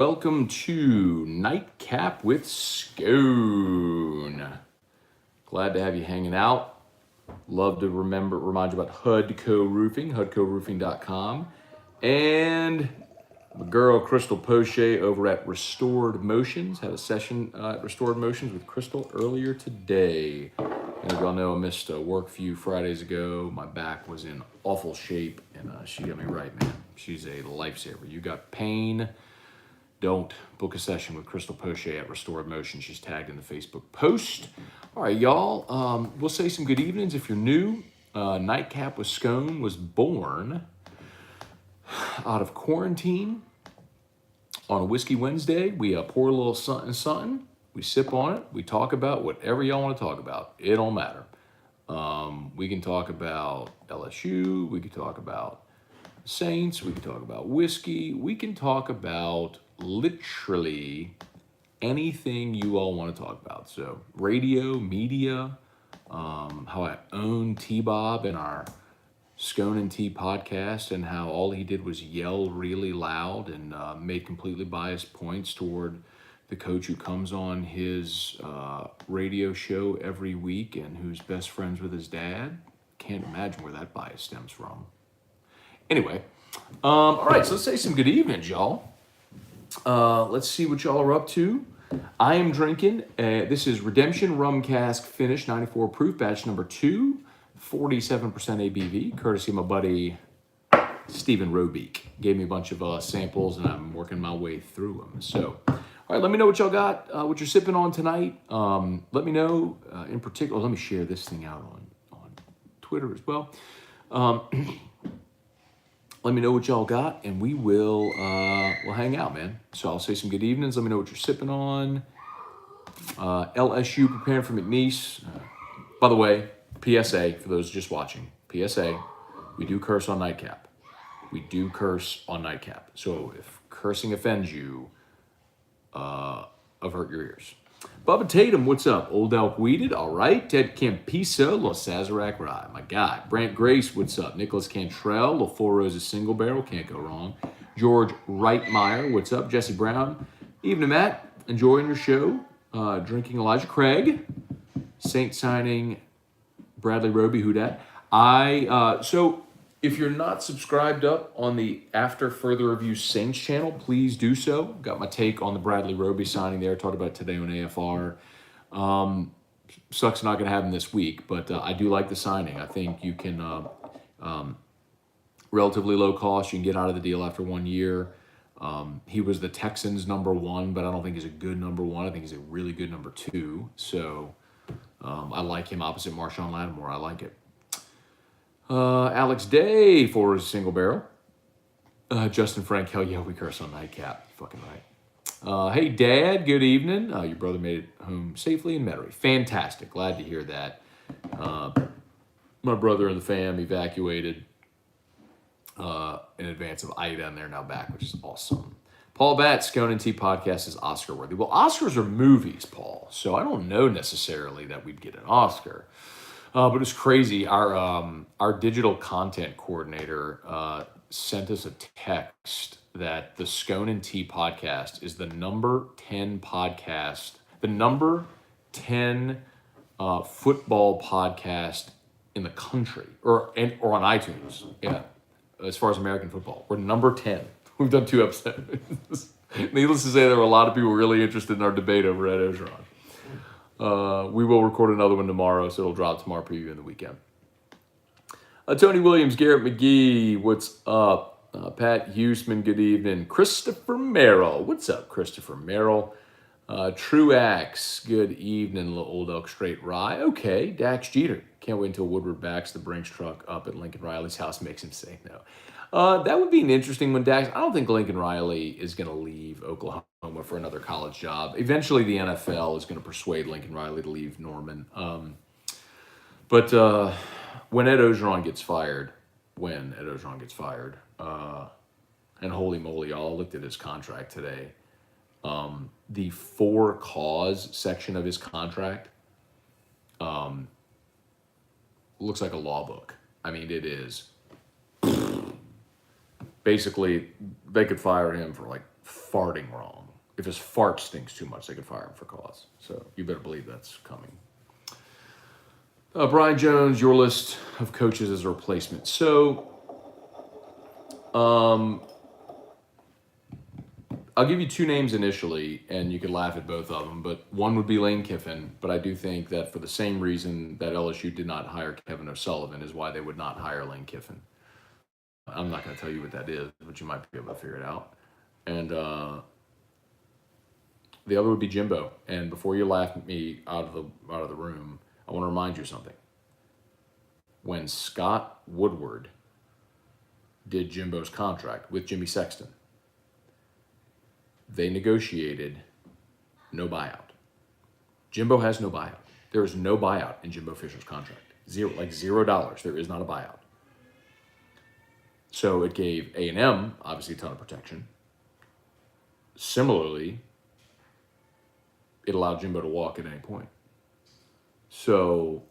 Welcome to Nightcap with Scone. Glad to have you hanging out. Love to remind you about Hudco Roofing, hudcoroofing.com. And my girl Crystal Poche over at Restored Motions. Had a session at Restored Motions with Crystal earlier today. As y'all know, I missed work a few Fridays ago. My back was in awful shape, and she got me right, man. She's a lifesaver. You got pain, don't book a session with Crystal Poche at Restored Motion. She's tagged in the Facebook post. All right, y'all. We'll say some good evenings if you're new. Nightcap with Scone was born out of quarantine on a Whiskey Wednesday. We pour a little something, something. We sip on it. We talk about whatever y'all want to talk about. It don't matter. We can talk about LSU. We can talk about Saints. We can talk about whiskey. We can talk about literally anything you all want to talk about. So radio, media, how I own T-Bob and our Scone and T podcast, and how all he did was yell really loud and made completely biased points toward the coach who comes on his radio show every week and who's best friends with his dad. Can't imagine where that bias stems from. Anyway, all right, so let's say some good evenings, y'all. Let's see what y'all are up to. I am drinking, this is Redemption Rum Cask Finish, 94 proof, batch number 2, 47% ABV, courtesy of my buddy Stephen Robeek. Gave me a bunch of samples, and I'm working my way through them. So, all right, let me know what y'all got, what you're sipping on tonight. Let me know, in particular, let me share this thing out on Twitter as well. Let me know what y'all got, and we'll hang out, man. So I'll say some good evenings. Let me know what you're sipping on. LSU preparing for McNeese. By the way, PSA, for those just watching, PSA, we do curse on Nightcap. We do curse on Nightcap. So if cursing offends you, avert your ears. Bubba Tatum, what's up? Old Elk Weeded, all right. Ted Campiso, Los Sazerac Rye, my guy. Brant Grace, what's up? Nicholas Cantrell, La Four Roses Single Barrel, can't go wrong. George Reitmeyer, what's up? Jesse Brown, evening, Matt. Enjoying your show. Drinking Elijah Craig. Saint signing Bradley Roby, who dat? So if you're not subscribed up on the After Further Review Saints channel, please do so. Got my take on the Bradley Roby signing there. Talked about it today on AFR. Sucks not going to have him this week, but I do like the signing. I think you can, relatively low cost, you can get out of the deal after 1 year. He was the Texans' number 1, but I don't think he's a good number 1. I think he's a really good number 2. So I like him opposite Marshawn Lattimore. I like it. Alex Day for his single barrel. Justin Frank, hell yeah, we curse on Nightcap. Fucking right. Hey, Dad, good evening. Your brother made it home safely in Metairie. Fantastic. Glad to hear that. My brother and the fam evacuated in advance of Ida, and they're now back, which is awesome. Paul Batts, Scone and T podcast is Oscar worthy. Well, Oscars are movies, Paul, so I don't know necessarily that we'd get an Oscar. But it's crazy. Our digital content coordinator sent us a text that the Scone and T podcast is the number 10 podcast, the number 10 football podcast in the country, or on iTunes. Yeah, as far as American football, we're number 10. We've done 2 episodes. Needless to say, there were a lot of people really interested in our debate over Ed Ogeron. We will record another one tomorrow, so it'll drop tomorrow, preview in the weekend. Tony Williams, Garrett McGee, what's up? Pat Huseman, good evening. Christopher Merrill, what's up, Christopher Merrill? Truax, good evening, little Old Elk Straight Rye. Okay, Dax Jeter, can't wait until Woodward backs the Brinks truck up at Lincoln Riley's house, makes him say no. That would be an interesting one, Dax. I don't think Lincoln Riley is going to leave Oklahoma for another college job. Eventually, the NFL is going to persuade Lincoln Riley to leave Norman. But when Ed Ogeron gets fired, and holy moly, y'all, I looked at his contract today. The for cause section of his contract looks like a law book. I mean, it is. Basically, they could fire him for like farting wrong. If his fart stinks too much, they could fire him for cause. So you better believe that's coming. Brian Jones, your list of coaches as a replacement. So, I'll give you two names initially, and you could laugh at both of them, but one would be Lane Kiffin, but I do think that for the same reason that LSU did not hire Kevin O'Sullivan is why they would not hire Lane Kiffin. I'm not going to tell you what that is, but you might be able to figure it out. And the other would be Jimbo. And before you laugh at me out of the room, I want to remind you something. When Scott Woodward did Jimbo's contract with Jimmy Sexton, they negotiated no buyout. Jimbo has no buyout. There is no buyout in Jimbo Fisher's contract. $0. There is not a buyout. So it gave A&M, obviously, a ton of protection. Similarly, it allowed Jimbo to walk at any point. So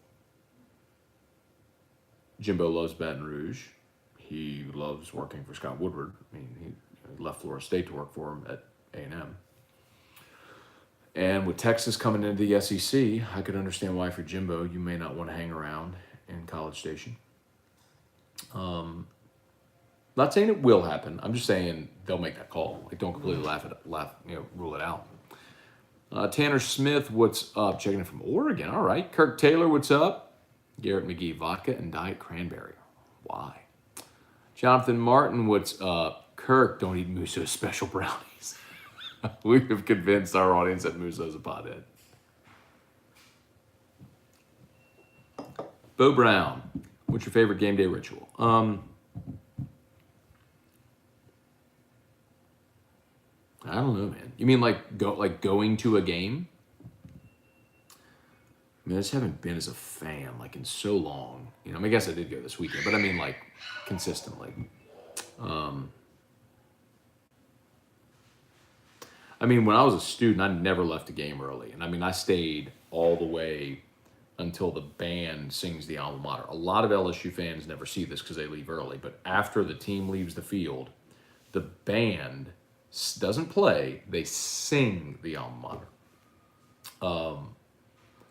Jimbo loves Baton Rouge. He loves working for Scott Woodward. I mean, he left Florida State to work for him at A&M. And with Texas coming into the SEC, I could understand why for Jimbo you may not want to hang around in College Station. Not saying it will happen. I'm just saying they'll make that call. Like, don't completely rule it out. Tanner Smith, what's up? Checking in from Oregon. All right. Kirk Taylor, what's up? Garrett McGee, vodka and Diet Cranberry. Why? Jonathan Martin, what's up? Kirk, don't eat Musso's special brownies. We have convinced our audience that Musso's a pothead. Bo Brown, what's your favorite game day ritual? I don't know, man. You mean going to a game? I mean, I just haven't been as a fan in so long. I mean, I guess I did go this weekend, but I mean consistently. I mean, when I was a student, I never left a game early. And I mean, I stayed all the way until the band sings the alma mater. A lot of LSU fans never see this because they leave early. But after the team leaves the field, the band doesn't play. They sing the alma mater.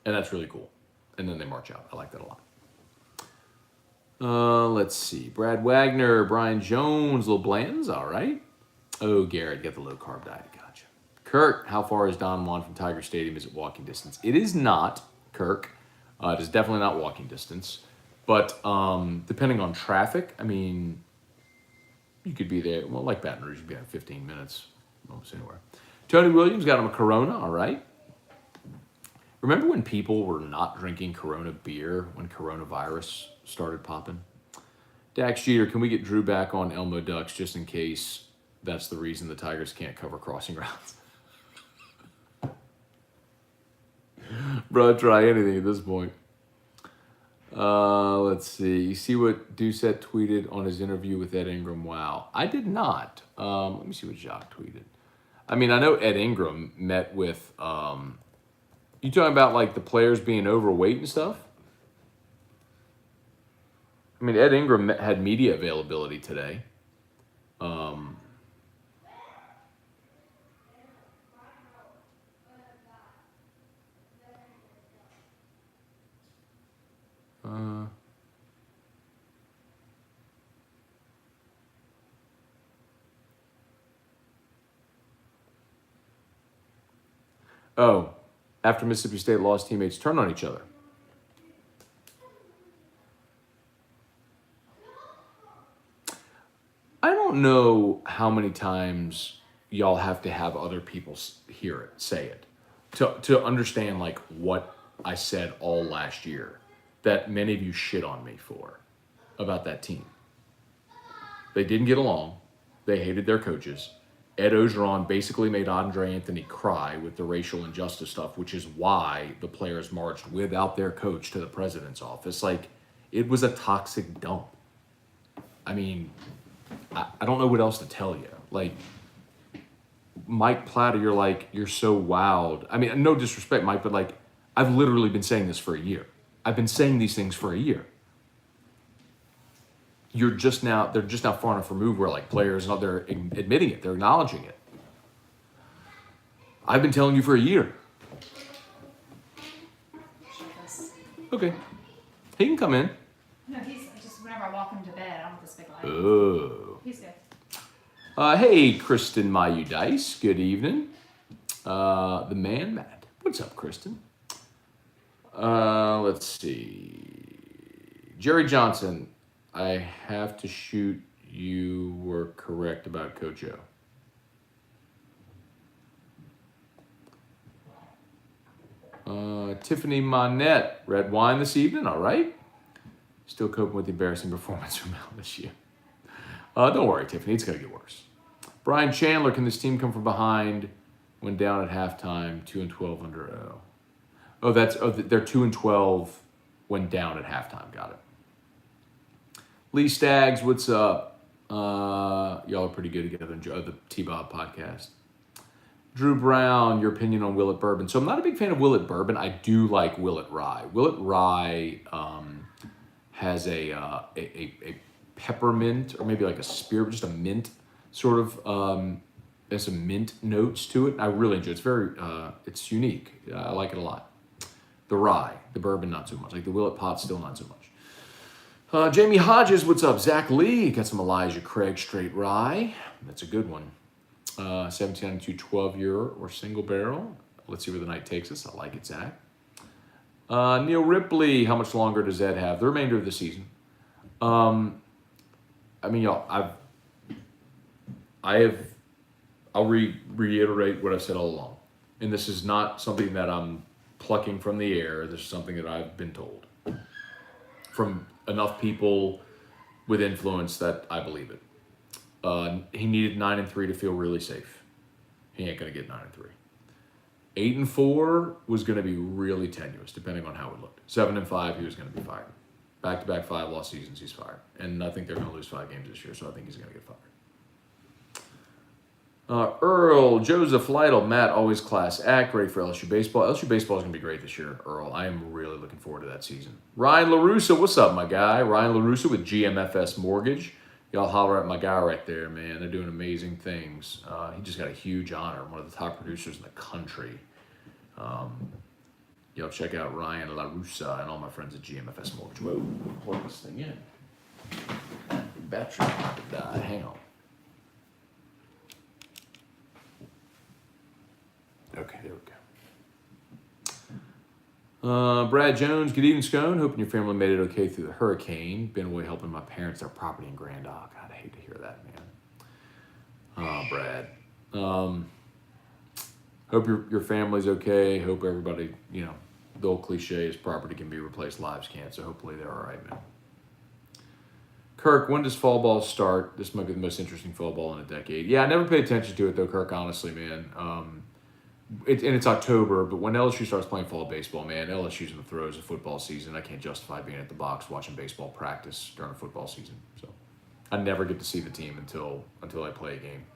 And that's really cool. And then they march out. I like that a lot. Let's see. Brad Wagner, Brian Jones, Little Bland's, all right. Oh, Garrett, get the low-carb diet. Gotcha. Kirk, how far is Don Juan from Tiger Stadium? Is it walking distance? It is not, Kirk. It is definitely not walking distance. But depending on traffic, I mean, you could be there. Well, like Baton Rouge, you'd be there in 15 minutes. Almost anywhere. Tony Williams got him a Corona, all right. Remember when people were not drinking Corona beer when coronavirus started popping? Dax Jeter, can we get Drew back on Elmo Ducks just in case that's the reason the Tigers can't cover crossing routes? Bro, try anything at this point. Let's see. You see what Doucette tweeted on his interview with Ed Ingram? Wow. I did not. Let me see what Jacques tweeted. I mean, I know Ed Ingram met with... you talking about the players being overweight and stuff? I mean, Ed Ingram had media availability today. After Mississippi State lost, teammates turned on each other. I don't know how many times y'all have to have other people hear it, say it, to understand what I said all last year that many of you shit on me for about that team. They didn't get along. They hated their coaches. Ed Ogeron basically made Andre Anthony cry with the racial injustice stuff, which is why the players marched without their coach to the president's office. It was a toxic dump. I mean, I don't know what else to tell you. Mike Platter, you're so wowed. I mean, no disrespect, Mike, but I've literally been saying this for a year. I've been saying these things for a year. They're just now far enough removed where players, they're admitting it, they're acknowledging it. I've been telling you for a year. Okay. He can come in. No, he's just whenever I walk him to bed, I don't want this big light. Oh. He's good. Hey, Kristen Mayudice. Good evening. The man, Matt. What's up, Kristen? Let's see. Jerry Johnson. I have to shoot. You were correct about Coach O. Tiffany Monette. Red wine this evening. All right. Still coping with the embarrassing performance from LSU. Don't worry, Tiffany. It's going to get worse. Brian Chandler. Can this team come from behind when down at halftime? 2-12 under O. Oh, they're 2-12 when down at halftime. Got it. Lee Staggs, what's up? Y'all are pretty good together. Enjoy the T-Bob podcast. Drew Brown, your opinion on Willet Bourbon. So I'm not a big fan of Willet Bourbon. I do like Willet Rye. Willet Rye has a peppermint or maybe like a spear, just a mint sort of. There's some mint notes to it. I really enjoy it. It's very, it's unique. I like it a lot. The rye, the bourbon, not so much. Like the Willet pot, still not so much. Jamie Hodges, what's up? Zach Lee, got some Elijah Craig straight rye. That's a good one. 1792 12-year or single barrel. Let's see where the night takes us. I like it, Zach. Neil Ripley, how much longer does Ed have? The remainder of the season. I mean, y'all, I'll reiterate what I've said all along. And this is not something that I'm plucking from the air. This is something that I've been told from enough people with influence that I believe it. He needed 9-3 to feel really safe. He ain't going to get 9-3. 8-4 was going to be really tenuous, depending on how it looked. 7-5, he was going to be fired. Back-to-back 5 lost seasons, he's fired. And I think they're going to lose 5 games this year, so I think he's going to get fired. Earl, Joseph Lytle, Matt, always class act, great for LSU baseball. LSU baseball is going to be great this year, Earl. I am really looking forward to that season. Ryan LaRussa, what's up, my guy? Ryan LaRussa with GMFS Mortgage. Y'all holler at my guy right there, man. They're doing amazing things. He just got a huge honor, one of the top producers in the country. Y'all check out Ryan LaRussa and all my friends at GMFS Mortgage. Whoa, plug this thing in. The battery about to die. Hang on. Okay, there we go. Brad Jones, good evening, Scone. Hoping your family made it okay through the hurricane. Been away helping my parents, their property in Grand Dock. God, I hate to hear that, man. Brad. Hope your family's okay. Hope everybody, the old cliche is property can be replaced, lives can't. So hopefully they're all right, man. Kirk, when does fall ball start? This might be the most interesting fall ball in a decade. Yeah, I never paid attention to it, though, Kirk, honestly, man. It's October, but when LSU starts playing fall baseball, man, LSU's in the throes of football season. I can't justify being at the box watching baseball practice during a football season. So I never get to see the team until I play a game.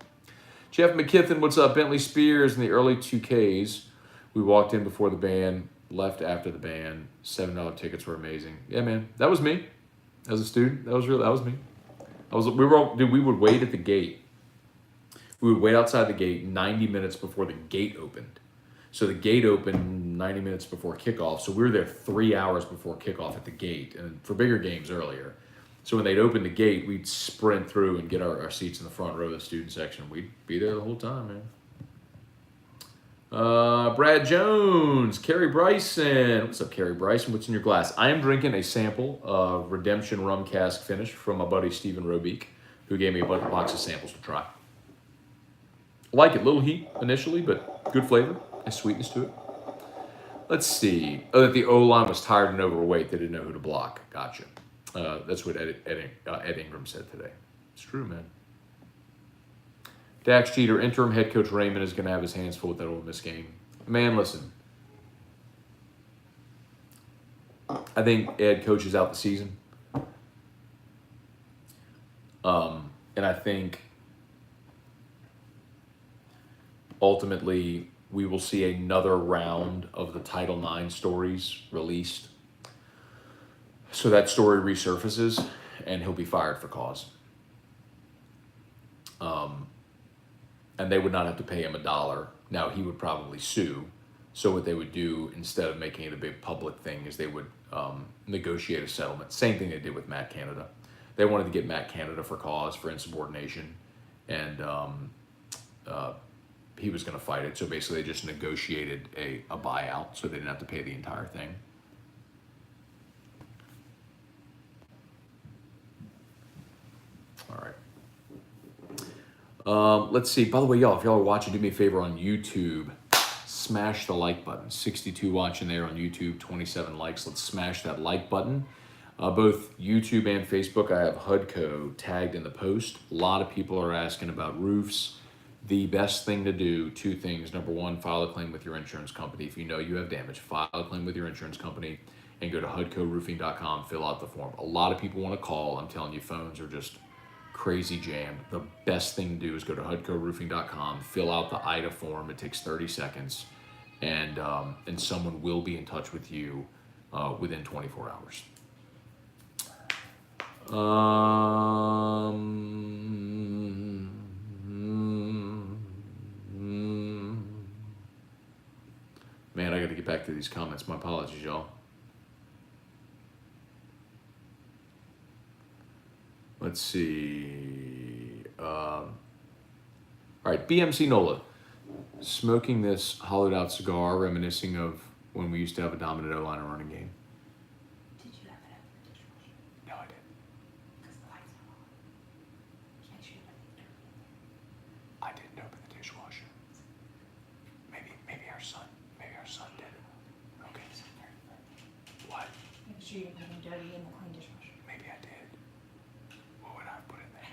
Jeff McKithen, what's up? Bentley Spears in the early 2Ks. We walked in before the band, left after the band. $7 tickets were amazing. Yeah, man, that was me as a student. That was me. We would wait at the gate. We would wait outside the gate 90 minutes before the gate opened. So the gate opened 90 minutes before kickoff. So we were there 3 hours before kickoff at the gate, and for bigger games earlier. So when they'd open the gate, we'd sprint through and get our seats in the front row of the student section. We'd be there the whole time, man. Brad Jones, Kerry Bryson. What's up, Kerry Bryson? What's in your glass? I am drinking a sample of Redemption Rum Cask Finish from my buddy Stephen Robeek, who gave me a box of samples to try. I like it. Little heat initially, but good flavor and sweetness to it. Let's see. Oh, that the O-line was tired and overweight. They didn't know who to block. Gotcha. That's what Ed Ingram said today. It's true, man. Dax Jeter, interim head coach Raymond is going to have his hands full with that Ole Miss game. Man, listen. I think Ed coaches out the season. And I think ultimately we will see another round of the Title IX stories released. So that story resurfaces and he'll be fired for cause. And they would not have to pay him $1, Now, he would probably sue. So what they would do, instead of making it a big public thing, is they would negotiate a settlement. Same thing they did with Matt Canada. They wanted to get Matt Canada for cause, for insubordination, and he was going to fight it. So basically, they just negotiated a buyout, so they didn't have to pay the entire thing. All right. Let's see. By the way, y'all, if y'all are watching, do me a favor on YouTube. Smash the like button. 62 watching there on YouTube, 27 likes. Let's smash that like button. Both YouTube and Facebook, I have HUDCO tagged in the post. A lot of people are asking about roofs. The best thing to do, two things. Number one, file a claim with your insurance company. If you know you have damage, file a claim with your insurance company and go to hudcoroofing.com, fill out the form. A lot of people want to call. I'm telling you, phones are just crazy jammed. The best thing to do is go to hudcoroofing.com, fill out the IDA form. It takes 30 seconds, and someone will be in touch with you within 24 hours. Man, I got to get back to these comments. My apologies, y'all. Let's see. All right, BMC Nola. Smoking this hollowed out cigar, reminiscing of when we used to have a dominant O-line and running game. Did you have it up in the dishwasher? No, I didn't. Because the lights are on. Can't you have it dirty in there? I didn't open the dishwasher. Maybe our son did it. Okay. What? Make sure you didn't put any dirty in the clean dishwasher. Maybe I did. What would I have put in there?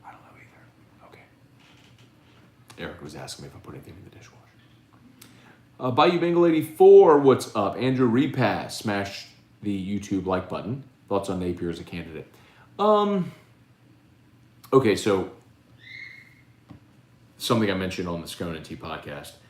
I don't know either. Okay. Eric was asking me if I put anything in the dishwasher. Bayou Bengal 84, what's up? Andrew Repass, smash the YouTube like button. Thoughts on Napier as a candidate? Okay, so something I mentioned on the Scone and T podcast.